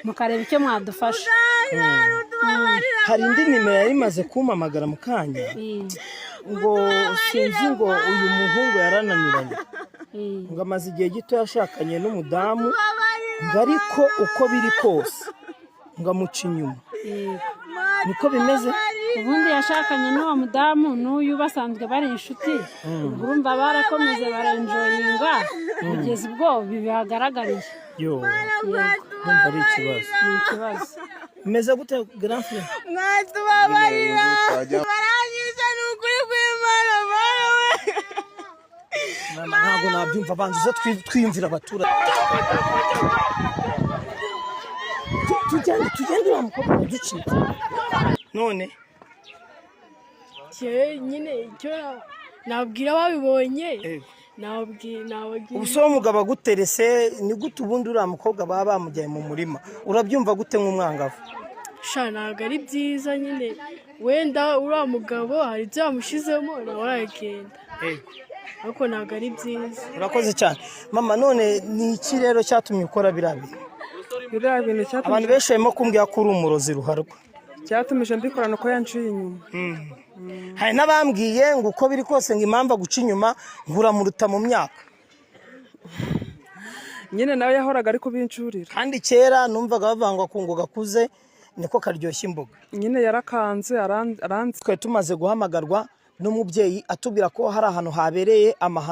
mukareba icyo mwadufasha. Hari indi nimero yari imaze kumpamagara mu kanya ngo sinzi ngo uyu muhungu yarananiranye ngo amaze igihe gito yashakanye n'umudamu ngo ariko uko biri kose ngo amuca inyuma. Niko bimeze? Ubundi yashakanye n'uwo mudamu n'uyu basanzwe bari inshuti, urumva barakomeze barenjoyinga kugeza ubwo bibagaragariye. Urumva ari ikibazo. Ni ikibazo. Bimeze gute grand frère? Mwatubabarira barangije n'ukuri kw'Imana barawe. Ntabwo nabyumva, banze twiyumvira abaturage. Tugende wa mukobwa waducitse. None nyine icyo nabwira babibonye nabwira ubuse uwo mugabo aguterese ni gute ubundi uriya mukobwa baba bamujyaye mu murima urabyumva gute nk'umwangavu? sha ntabwo ari byiza nyine, wenda uriya mugabo hari ibyo yamushyizemo nawe aragenda, ariko ntabwo ari byiza. Urakoze cyane mama. None ni iki rero cyatumye ukora biriya bintu? Abantu benshi barimo kumbwira ko uri umurozi ruharwa. Cyatumije mbikora nuko yanciye inyuma. Hari n'abambwiye ngo uko biri kose ngo impamvu aguca inyuma nguramuruta mu myaka. Nyine nawe yahoraga ari kubincurira. Kandi kera numvaga bavangwa ku ngo gakuze niko karyoshya imboga. Nyine yarakanze aranze. Twe tumaze guhamagarwa n'umubyeyi atubwira ko hari ahantu habereye amahano.